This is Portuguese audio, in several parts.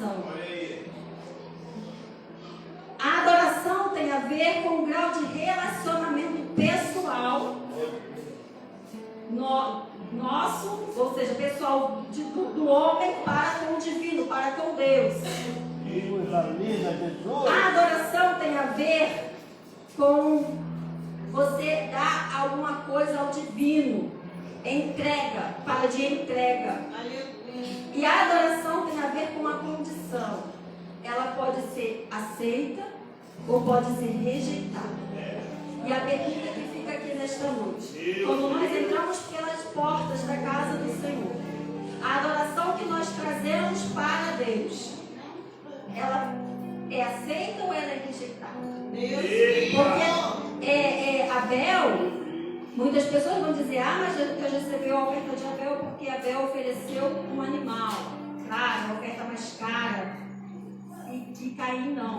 adoração. A adoração tem a ver com o grau de relacionamento pessoal nosso, ou seja, pessoal do homem para com o divino, para com Deus. A adoração tem a ver com você dar alguma coisa ao divino, entrega, fala de entrega. E a adoração tem a ver com uma condição. Ela pode ser aceita ou pode ser rejeitada. E a pergunta que fica aqui nesta noite: quando nós entramos pelas portas da casa do Senhor, a adoração que nós trazemos para Deus, ela é aceita ou ela é rejeitada? Porque Abel, muitas pessoas vão dizer: mas Deus recebeu a oferta de Abel porque Abel ofereceu um animal, claro, a oferta mais cara, e Caim não.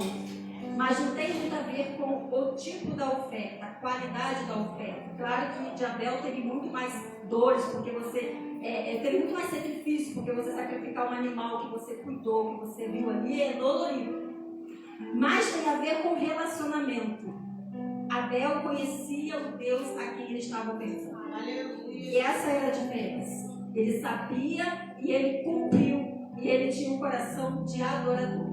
Mas não tem muito a ver com o tipo da oferta, a qualidade da oferta. Claro que de Abel teve muito mais dores, porque você teve muito mais sacrifício, porque você sacrificar um animal que você cuidou, que você viu ali, é dolorido. Mas tem a ver com relacionamento. Abel conhecia o Deus a quem ele estava ofertando. E essa era a diferença. Ele sabia e ele cumpriu, e ele tinha um coração de adorador.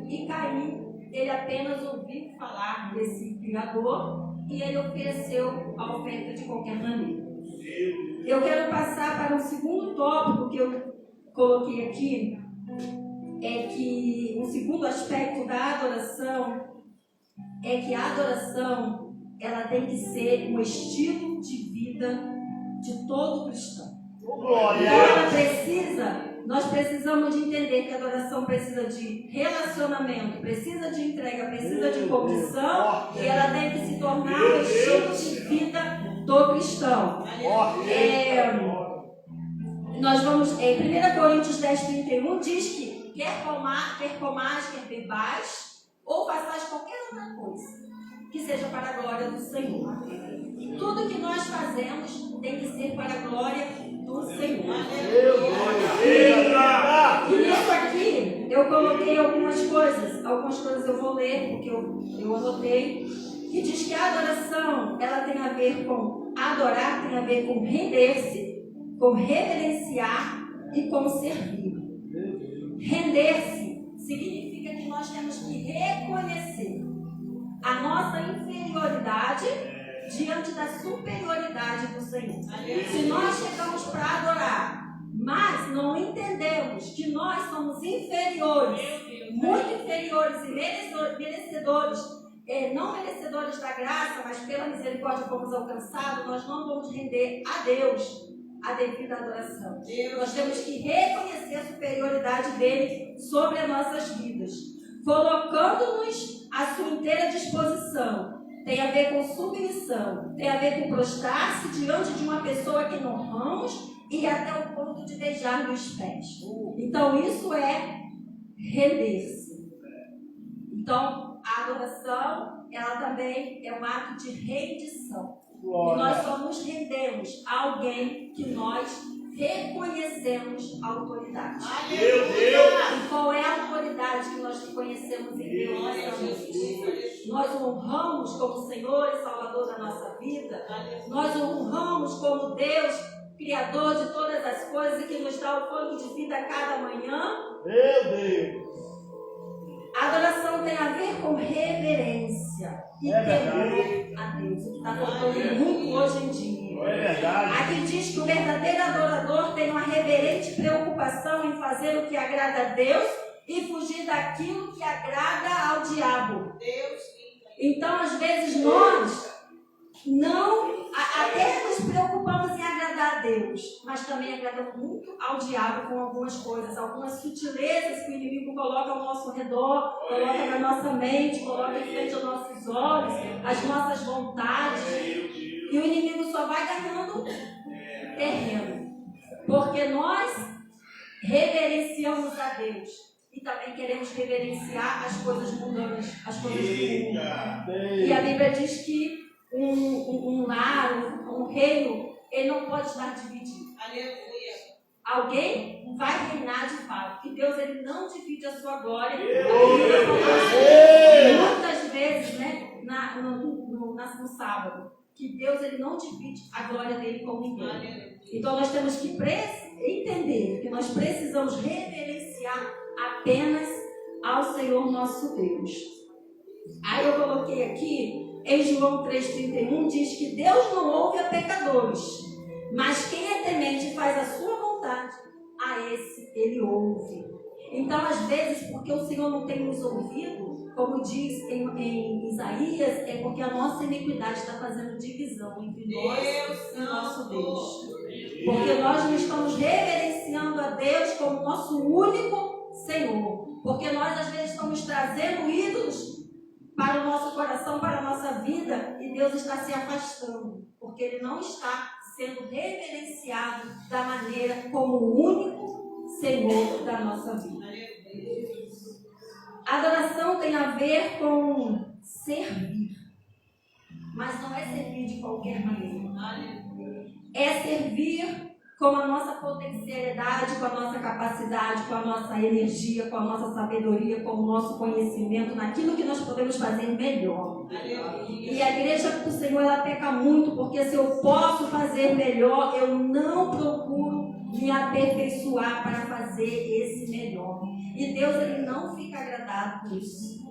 E Caim, ele apenas ouviu falar desse Criador e ele ofereceu a oferta de qualquer maneira. Eu quero passar para um segundo tópico que eu coloquei aqui, é que o segundo aspecto da adoração é que a adoração, ela tem que ser um estilo de vida de todo cristão. Então nós precisamos de entender que a adoração precisa de relacionamento, precisa de entrega, precisa de condição, e ela deve se tornar um estilo de vida do cristão. Nós vamos, em 1 Coríntios 10:31 diz que quer comais, quer bebais, ou façais qualquer outra coisa que seja para a glória do Senhor. E tudo que nós fazemos tem que ser para a glória do Senhor. E nisso aqui eu coloquei algumas coisas eu vou ler, porque eu anotei, que diz que a adoração, ela tem a ver com adorar, tem a ver com render-se, com reverenciar e com servir. Render-se significa que nós temos que reconhecer a nossa inferioridade diante da superioridade do Senhor. Se nós chegamos para adorar, mas não entendemos que nós somos inferiores, muito inferiores e merecedores, não merecedores da graça, mas pela misericórdia fomos alcançados, nós não vamos render a Deus a devida adoração. Nós temos que reconhecer a superioridade dele sobre as nossas vidas, colocando-nos à sua inteira disposição. Tem a ver com submissão, tem a ver com prostrar-se diante de uma pessoa que não honramos e até o ponto de beijar nos pés. Então isso é render-se. Então a adoração, ela também é um ato de rendição. E nós só nos rendemos a alguém que nós reconhecemos a autoridade. E qual é a autoridade que nós reconhecemos em Deus? Nós o honramos como Senhor e Salvador da nossa vida. Nós o honramos como Deus, Criador de todas as coisas e que nos dá o fôlego de vida a cada manhã. Meu Deus! A adoração tem a ver com reverência e temor a Deus, o que está faltando muito hoje em dia. É verdade. Aqui diz que o verdadeiro adorador tem uma reverente preocupação em fazer o que agrada a Deus e fugir daquilo que agrada ao diabo. Então, às vezes, nós não até nos preocupamos em agradar a Deus, mas também agradamos muito ao diabo com algumas coisas, algumas sutilezas que o inimigo coloca ao nosso redor, coloca na nossa mente, coloca em frente aos nossos olhos, as nossas vontades, e o inimigo só vai ganhando terreno, porque nós reverenciamos a Deus e também queremos reverenciar as coisas mundanas, as coisas do mundo. E a Bíblia diz que um lar, um reino, ele não pode estar dividido. Alguém vai reinar de fato. fato que Deus ele não divide a sua glória. Ei! Muitas vezes, né, no sábado, que Deus ele não divide a glória dele com ninguém. Então nós temos que entender que nós precisamos reverenciar apenas ao Senhor nosso Deus. Aí eu coloquei aqui, em João 3,31, diz que Deus não ouve a pecadores, mas quem é temente e faz a sua vontade, a esse ele ouve. Então, às vezes, porque o Senhor não tem nos ouvido, como diz em Isaías, é porque a nossa iniquidade está fazendo divisão entre nós e o nosso Deus. Porque nós não estamos reverenciando a Deus como nosso único Senhor. Porque nós, às vezes, estamos trazendo ídolos para o nosso coração, para a nossa vida, e Deus está se afastando. Porque Ele não está sendo reverenciado da maneira como o único Senhor da nossa vida. A adoração tem a ver com servir, mas não é servir de qualquer maneira. É servir com a nossa potencialidade, com a nossa capacidade, com a nossa energia, com a nossa sabedoria, com o nosso conhecimento, naquilo que nós podemos fazer melhor. E a igreja do Senhor, ela peca muito, porque se eu posso fazer melhor, eu não procuro me aperfeiçoar para fazer esse melhor. E Deus ele não fica agradado com isso.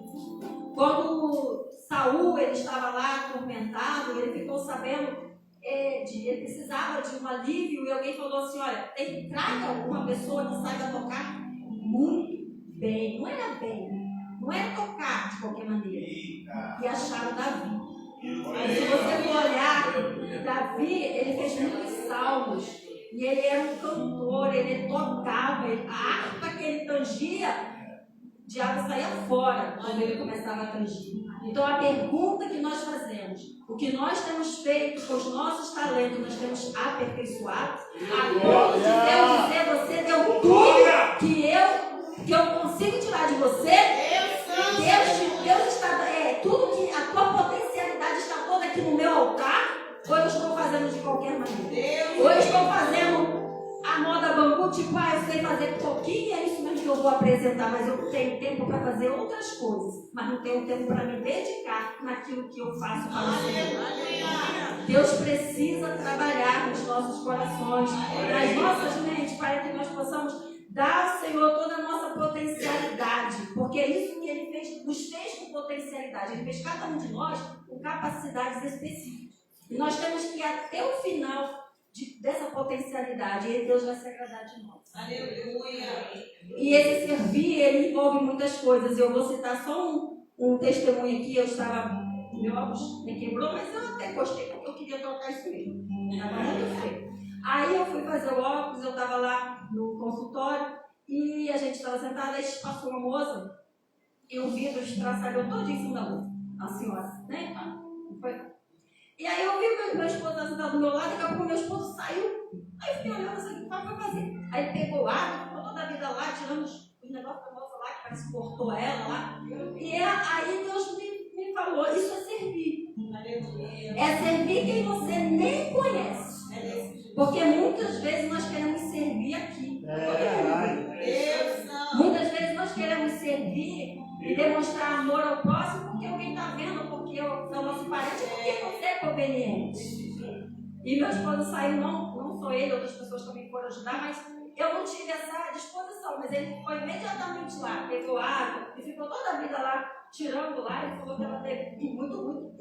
Quando Saul ele estava lá atormentado, ele ficou sabendo ele precisava de um alívio, e alguém falou assim: olha, traga uma pessoa que saiba tocar muito bem. Não era tocar de qualquer maneira. E acharam Davi. Mas se você for olhar, Davi ele fez muitos salmos. E ele era um cantor, ele tocava, a harpa que ele tangia, o diabo saía fora quando ele começava a tangir. Então a pergunta que nós fazemos, o que nós temos feito com os nossos talentos, nós temos aperfeiçoado, a ponto de Deus dizer: você deu tudo que eu consigo tirar de você. Deus está, tudo que a tua potencialidade está toda aqui no meu altar. Ou eu estou fazendo de qualquer maneira? Ou eu estou fazendo a moda bambu, tipo, eu sei fazer pouquinho, é isso mesmo que eu vou apresentar, mas eu tenho tempo para fazer outras coisas, mas não tenho tempo para me dedicar naquilo que eu faço para o Senhor. Deus precisa trabalhar nos nossos corações, nas nossas mentes, para que nós possamos dar ao Senhor toda a nossa potencialidade, porque é isso que Ele fez, nos fez com potencialidade. Ele fez cada um de nós com capacidades específicas. E nós temos que ir até o final dessa potencialidade, e Deus vai se agradar de nós. Aleluia! E esse servir, ele envolve muitas coisas. Eu vou citar só um testemunho aqui. Eu estava, meu óculos me quebrou, mas eu até gostei, porque eu queria trocar isso mesmo. Estava muito feio. Aí eu fui fazer o óculos, eu estava lá no consultório, e a gente estava sentada, aí passou uma moça, e o vidro estraçalhou todo em cima da moça, a senhora, né? Não foi? E aí eu vi meu esposo sentado do meu lado, daqui a pouco meu esposo saiu. Aí eu fiquei olhando assim, o que vai fazer? Aí ele pegou água, ficou toda a vida lá, tirando os negócios da moça lá, que parece que cortou ela lá. E aí Deus me falou: isso é servir. É servir quem você nem conhece. Porque muitas vezes nós queremos servir aqui. Muitas vezes nós queremos servir e demonstrar amor ao próximo porque alguém está vendo, porque é o nosso parente, porque você é conveniente. E meu esposo saiu, não só ele, outras pessoas também foram ajudar, mas eu não tive essa disposição. Mas ele foi imediatamente lá, pegou água e ficou toda a vida lá, tirando lá. Ele falou que ela teve muito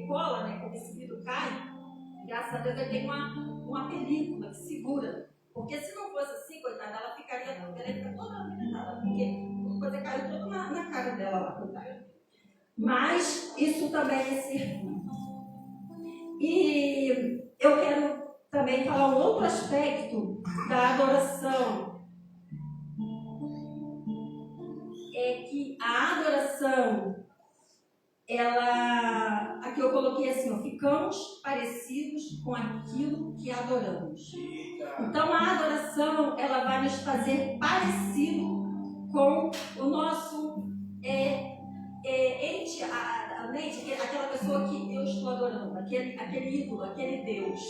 cola, né? Quando esse vidro cai, graças a Deus ele tem uma película que segura. Porque se não fosse assim, coitada, ela ficaria toda a vida dela, porque a coisa caiu toda na cara dela lá, coitada. Mas isso também é servir. E eu quero também falar um outro aspecto da adoração. É que a adoração, ela, aqui eu coloquei assim, ó, ficamos parecidos com aquilo que adoramos. Então a adoração, ela vai nos fazer parecido com o nosso ente, a mente, aquela pessoa que eu estou adorando, aquele ídolo, aquele Deus.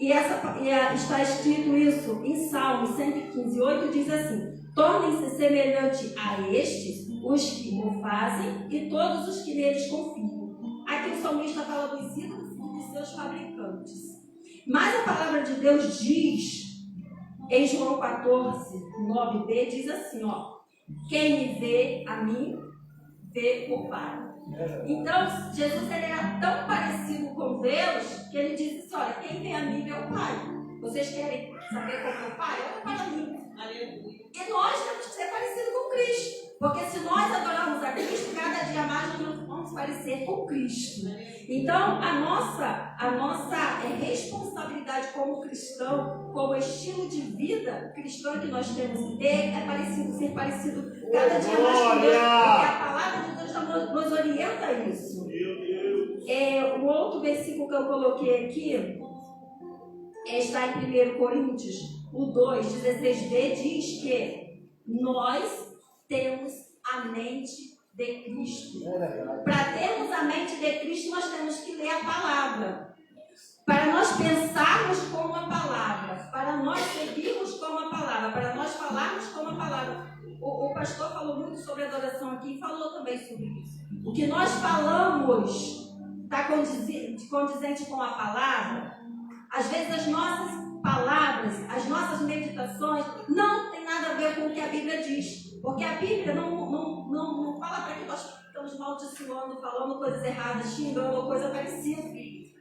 Está escrito isso em Salmo 115:8, diz assim: tornem-se semelhante a estes os que o fazem e todos os que neles confiam. Aqui o salmista fala dos ídolos e de seus fabricantes. Mas a palavra de Deus diz, em João 14:9b, diz assim, quem me vê a mim, vê o Pai. Então, Jesus ele era tão parecido com Deus que ele disse assim, olha, quem vê a mim, vê o Pai. Vocês querem saber como é o Pai? Olha para mim. E nós temos que ser parecidos com Cristo. Porque se nós adoramos a Cristo, cada dia mais nós vamos parecer com Cristo. Então, a nossa responsabilidade como cristão, como estilo de vida cristão que nós temos que ter, é ser parecido cada dia mais com Deus. Porque a palavra de Deus nos orienta a isso. O outro versículo que eu coloquei aqui está em 1 Coríntios, o 2:16b, diz que nós temos a mente de Cristo. Para termos a mente de Cristo, nós temos que ler a palavra. Para nós pensarmos como a palavra, para nós seguirmos como a palavra, para nós falarmos como a palavra. O pastor falou muito sobre adoração aqui e falou também sobre isso. O que nós falamos está condizente com a palavra. Às vezes as nossas palavras, as nossas meditações não tem nada a ver com o que a Bíblia diz. Porque a Bíblia não fala para que nós estamos maldiçoando, falando coisas erradas, xingando ou coisa parecida.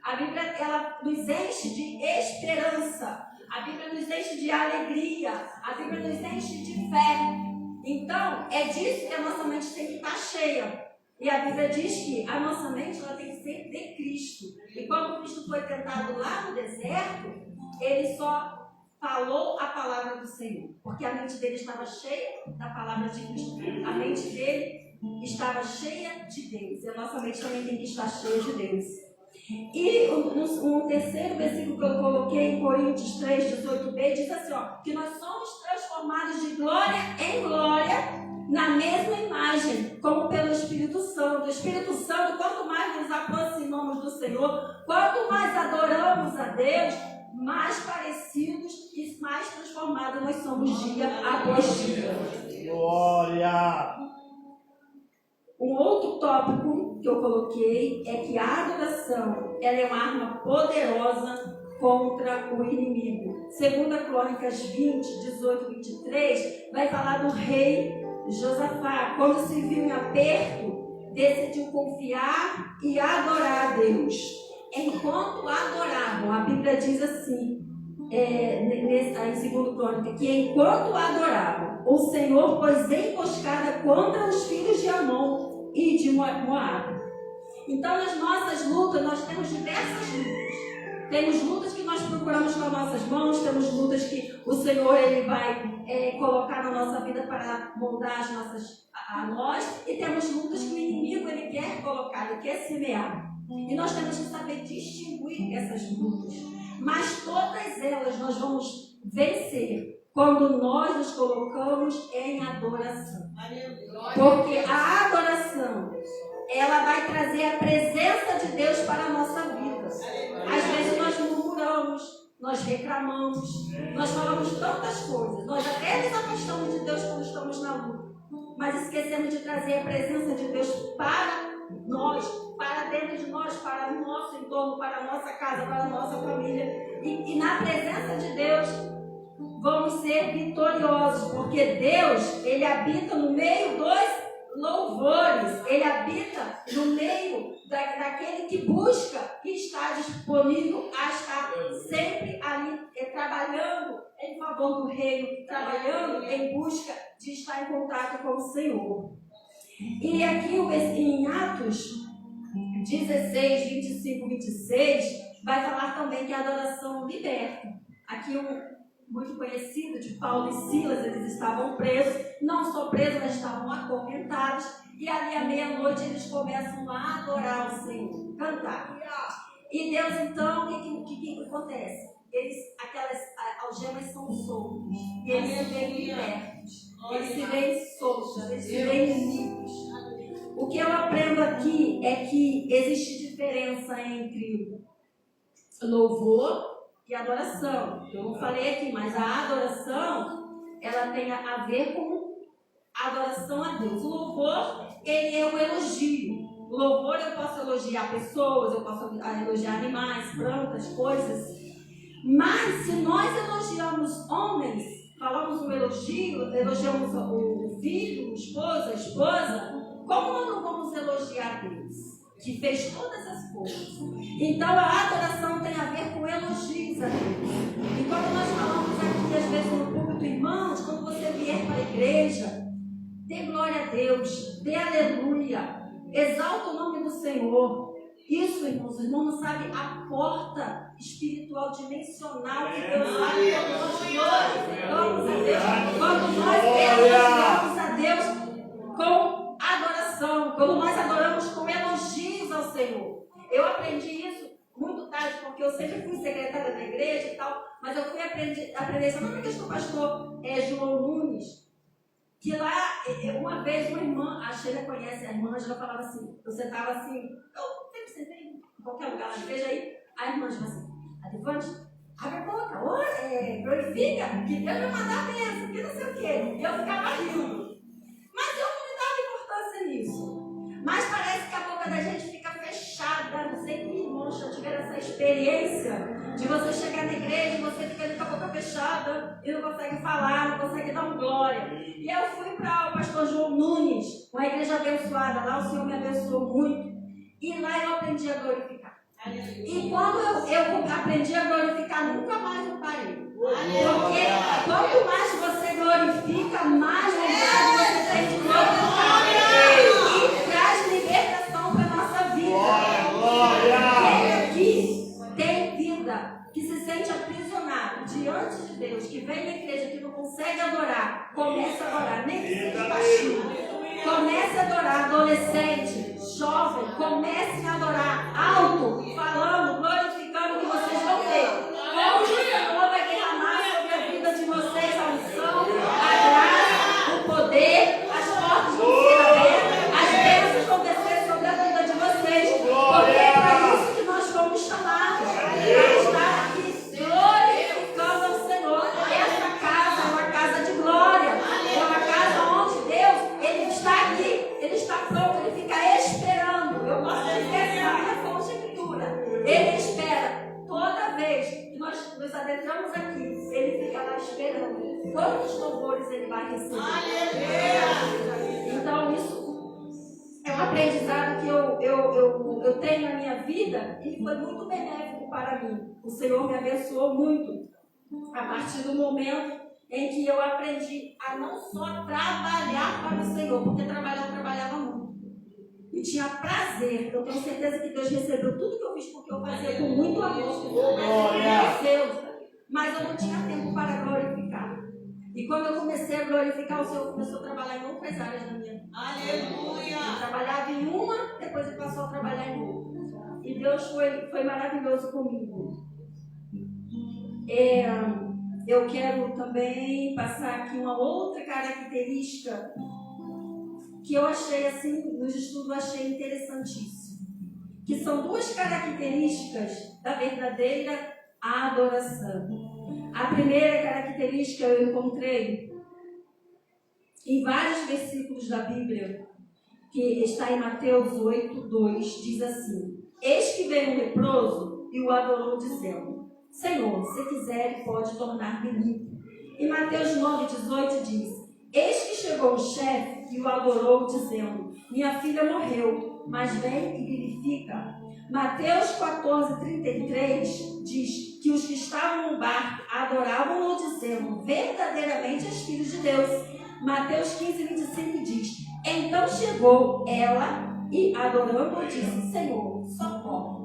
A Bíblia ela nos enche de esperança. A Bíblia nos enche de alegria. A Bíblia nos enche de fé. Então, é disso que a nossa mente tem que estar cheia. E a Bíblia diz que a nossa mente ela tem que ser de Cristo. E quando Cristo foi tentado lá no deserto, ele só falou a palavra do Senhor. Porque a mente dele estava cheia da palavra de Cristo. A mente dele estava cheia de Deus. E a nossa mente também tem que estar cheia de Deus. E um terceiro versículo que eu coloquei em Coríntios 3:18b diz assim, que nós somos transformados de glória em glória na mesma imagem, como pelo Espírito Santo. O Espírito Santo, quanto mais nos aproximamos do Senhor, quanto mais adoramos a Deus, mais parecidos e mais transformados nós somos dia após dia. Glória! Um outro tópico que eu coloquei é que a adoração ela é uma arma poderosa contra o inimigo. 2 Crônicas 20:18-23 vai falar do rei Josafá. Quando se viu em aperto, decidiu confiar e adorar a Deus. Enquanto adoravam, a Bíblia diz assim, em 2 Crônicas, que enquanto adoravam, o Senhor pôs emboscada contra os filhos de Amon e de Moabe. Então, nas nossas lutas, nós temos diversas lutas. Temos lutas que nós procuramos com as nossas mãos, temos lutas que o Senhor ele vai colocar na nossa vida para moldar a nós, e temos lutas que o inimigo ele quer colocar, ele quer semear. E nós temos que saber distinguir essas lutas. Mas todas elas nós vamos vencer quando nós nos colocamos em adoração. Porque a adoração, ela vai trazer a presença de Deus para a nossa vida. Às vezes nós murmuramos, nós reclamamos, nós falamos tantas coisas. Nós até nos afastamos de Deus quando estamos na luta. Mas esquecemos de trazer a presença de Deus para nós, para dentro de nós, para o nosso entorno, para a nossa casa, para a nossa família. E na presença de Deus, vamos ser vitoriosos, porque Deus, Ele habita no meio dos louvores, Ele habita no meio daquele que busca, que está disponível a estar sempre ali, trabalhando em favor do reino, trabalhando em busca de estar em contato com o Senhor. E aqui em Atos 16:25-26 vai falar também que a adoração liberta. Aqui muito conhecido de Paulo e Silas, eles estavam presos, não só presos, mas estavam acorrentados, e ali à meia-noite eles começam a adorar o Senhor, cantar. E Deus então, o que acontece? Aquelas algemas são soltas, e eles se veem libertos, eles se veem soltos, eles se veem livres. O que eu aprendo aqui é que existe diferença entre louvor e adoração. Eu não falei aqui, mas a adoração, ela tem a ver com a adoração a Deus. O louvor, ele é um elogio. O louvor eu posso elogiar pessoas, eu posso elogiar animais, plantas, coisas. Mas se nós elogiamos homens, falamos um elogio, elogiamos o filho, o esposo, a esposa, como nós não vamos elogiar Deus, que fez todas as coisas? Então a adoração tem a ver com elogios a Deus. E quando nós falamos aqui, às vezes no púlpito, irmãos, quando você vier para a igreja, dê glória a Deus, dê aleluia, exalta o nome do Senhor. Isso, irmãos, os irmãos não sabem a porta espiritual dimensional que Deus abre quando nós glorificamos a Deus, quando nós elogiamos a Deus com adoração, quando nós adoramos com elogios ao Senhor. Eu aprendi isso muito tarde, porque eu sempre fui secretária da igreja e tal, mas eu fui aprender isso. Não é que o pastor João Nunes, que lá, uma vez uma irmã, a Sheila conhece a irmã, ela falava assim, eu sentava assim, eu sempre sentei em qualquer lugar na igreja, aí a irmã falava assim, Adivante, abre a boca, ora, glorifica, que Deus vai mandar a bênção, que não sei o quê. E eu ficava rindo. Mas eu não me dava importância nisso. Mas parece que a boca da gente fica fechada. Não sei que irmãos já tiveram essa experiência de você chegar na igreja e você fica ali com a boca fechada e não consegue falar, não consegue dar um glória. E eu fui para o pastor João Nunes, uma igreja abençoada. Lá o Senhor me abençoou muito. E lá eu aprendi a glorificar. E quando eu aprendi a glorificar, nunca mais eu parei. Porque quanto mais você glorifica, mais vontade você tem de glorificar. E traz libertação para a nossa vida. Quem aqui tem vida, que se sente aprisionado diante de Deus, que vem na igreja, que não consegue adorar, comece a adorar, nem que seja baixinho. Comece a adorar, adolescente, jovem, comece a adorar alto, falando, glorificando, que vocês vão ver como o Senhor vai derramar sobre a vida de vocês a unção, a graça, o poder, as portas vão ser abertas, as bênçãos vão descer sobre a vida de vocês, porque é para isso que nós fomos chamados, para estar aqui glorificando ao Senhor. Essa casa é uma casa de glória, é uma casa onde Deus, Ele está aqui, Ele está pronto, Ele fica esperando. Eu posso dizer assim, a minha fonte de escritura, Ele espera toda vez que nós nos adentramos aqui, Ele fica lá esperando quantos louvores Ele vai receber. Então isso é um aprendizado que eu tenho na minha vida e foi muito benéfico para mim. O Senhor me abençoou muito a partir do momento em que eu aprendi a não só trabalhar para o Senhor, porque trabalhar eu trabalhava muito. E tinha prazer. Eu tenho certeza que Deus recebeu tudo que eu fiz, porque eu fazia com muito amor. Mas eu não tinha tempo para glorificar. E quando eu comecei a glorificar, o Senhor começou a trabalhar em outras áreas da minha vida. Aleluia! Eu trabalhava em uma, depois ele passou a trabalhar em outra. E Deus foi maravilhoso comigo. Eu quero também passar aqui uma outra característica que eu achei assim, nos estudos eu achei interessantíssimo. Que são duas características da verdadeira adoração. A primeira característica eu encontrei em vários versículos da Bíblia, que está em Mateus 8:2, diz assim: Eis que veio um leproso e o adorou, dizendo: Senhor, se quiser, pode tornar-me limpo. E Mateus 9:18 diz: Eis que chegou o chefe e o adorou, dizendo: Minha filha morreu, mas vem e vivifica. Mateus 14:33 diz que os que estavam no barco adoravam-no, dizendo: Verdadeiramente és filho de Deus. Mateus 15:25 diz: Então chegou ela e, adorando-o, disse: Senhor, socorre.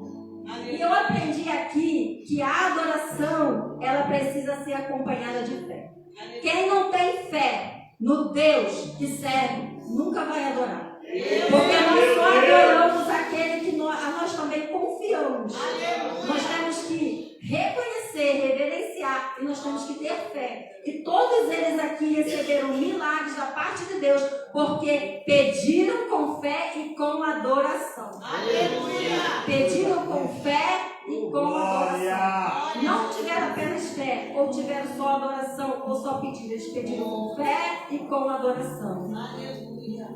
E eu aprendi aqui que a adoração, ela precisa ser acompanhada de fé. Quem não tem fé no Deus que serve, nunca vai adorar. Porque nós só adoramos aquele que nós também confiamos. Nós temos que reconhecer, reverenciar, e nós temos que ter fé. E todos eles aqui receberam milagres da parte de Deus, porque pediram com fé e com adoração. Aleluia! Pediram com fé e com adoração. Não tiveram pedir. Eles pediram com fé e com adoração.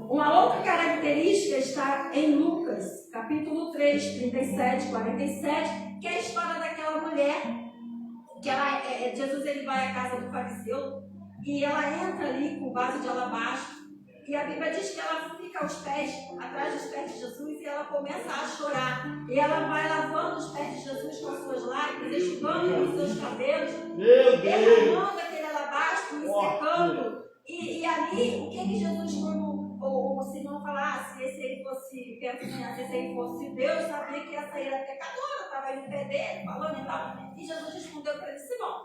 Uma outra característica está em Lucas, capítulo 3, 37, 47, que é a história daquela mulher, que Jesus ele vai à casa do fariseu e ela entra ali com o vaso de alabastro. E a Bíblia diz que ela fica aos pés, atrás dos pés de Jesus, e ela começa a chorar. E ela vai lavando os pés de Jesus com as suas lágrimas, enxugando os seus cabelos, derramando aquele alabastro e secando. E ali, o que Jesus, quando o Simão falasse, se ele fosse Deus, sabia que essa era pecadora, estava em pé dele, falando e tal. E Jesus respondeu para ele: Simão,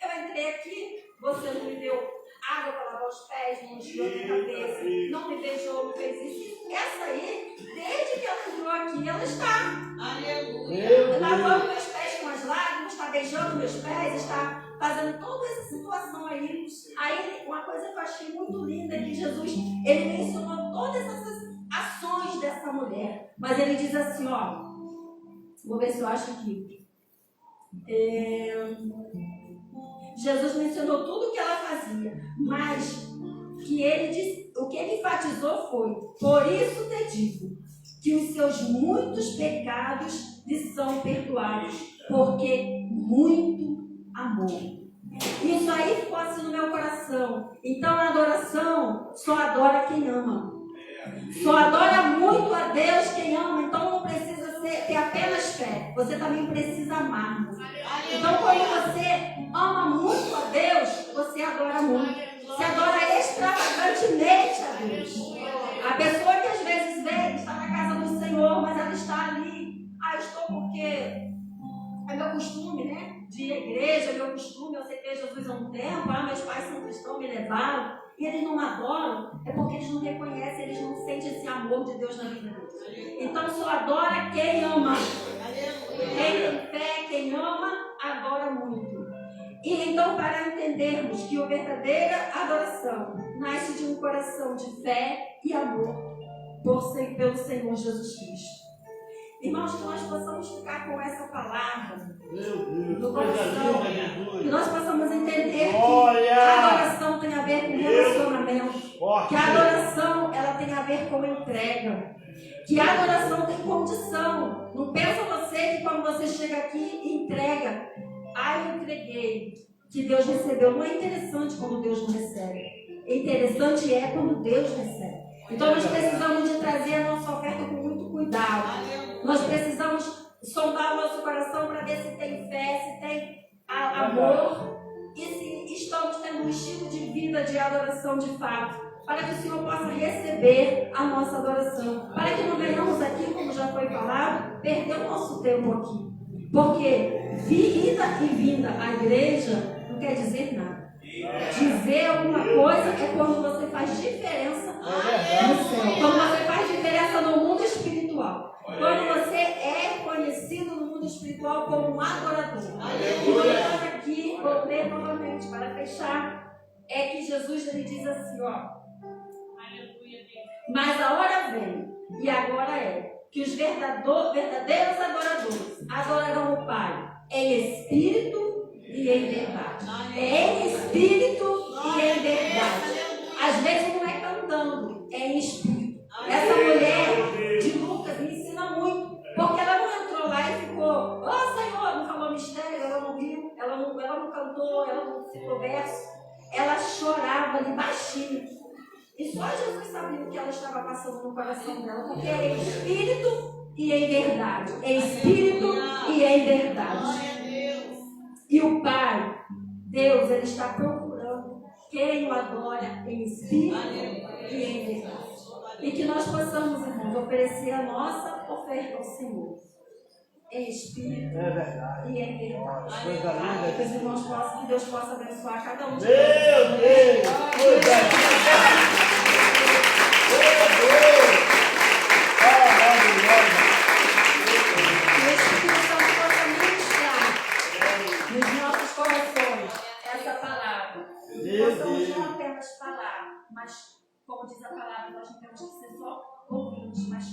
eu entrei aqui, você não me deu água para lavar os pés, não enxugou minha cabeça, não me beijou, não fez isso. Essa aí, desde que ela entrou aqui, ela está lavando meus pés com as lágrimas, está beijando meus pés, está fazendo toda essa situação aí. Aí, uma coisa que eu achei muito linda é que Jesus, ele mencionou todas essas ações dessa mulher, mas ele diz assim, ó, vou ver se eu acho aqui. Jesus mencionou tudo o que ela fazia, mas que ele disse, o que ele enfatizou foi: por isso te digo que os seus muitos pecados lhe são perdoados, porque muito amor. Isso aí ficou assim no meu coração. Então a adoração só adora quem ama. Só adora muito a Deus quem ama. Então não precisa ter apenas fé, você também precisa amar. Então quando você ama muito a Deus, você adora muito. Você adora extravagantemente a Deus. A pessoa que às vezes vem, está na casa do Senhor, mas ela está ali. Eu estou porque é meu costume, né? De ir à igreja, é meu costume, eu aceitei Jesus há um tempo, meus pais são cristãos, me levaram. E eles não adoram, é porque eles não reconhecem, eles não sentem esse amor de Deus na vida deles. Então só adora quem ama. Quem tem fé, quem ama, adora muito. E então, para entendermos que a verdadeira adoração nasce de um coração de fé e amor pelo Senhor Jesus Cristo. Irmãos, que nós possamos ficar com essa palavra no coração, que nós possamos entender que a adoração tem a ver com relacionamento, que a adoração ela tem a ver com entrega, que a adoração tem condição. Não pensa você que quando você chega aqui e entrega, eu entreguei, que Deus recebeu. Não é interessante quando Deus não recebe, interessante é quando Deus recebe. Então nós precisamos de trazer a nossa oferta com muito cuidado. Nós precisamos sondar o nosso coração para ver se tem fé, se tem amor e se estamos tendo um estilo de vida de adoração de fato, para que o Senhor possa receber a nossa adoração, para que não venhamos aqui, como já foi falado, perder o nosso tempo aqui. Porque ida e vinda à igreja não quer dizer nada. Dizer alguma coisa é quando você faz diferença no céu, quando você faz diferença no mundo espiritual. Quando você é conhecido no mundo espiritual como um adorador. E o que nós aqui, vou ler novamente para fechar, é que Jesus ele diz assim, mas a hora vem, e agora é, que os verdadeiros adoradores adorarão o Pai em espírito e em verdade. É em espírito e em verdade. Às vezes não é cantando, é em espírito. Essa mulher de Lucas me ensina muito, porque ela não entrou lá e ficou, Senhor, não falou mistério, ela não viu, ela não cantou, ela não citou verso. Ela chorava ali baixinho. E só Jesus sabia o que ela estava passando no coração dela, porque é em espírito e em verdade. Em espírito e em verdade. E o Pai, Deus, ele está procurando quem o adora em espírito e em verdade. E que nós possamos, irmãos, oferecer a nossa oferta ao Senhor. Em espírito e em verdade. Que os irmãos possam, que Deus possa abençoar cada um de nós. Meu Deus! Que o Espírito Santo possa ministrar nos nossos corações essa palavra. Possamos não apenas falar, mas, como diz a palavra, nós não temos que ser só ouvintes, mas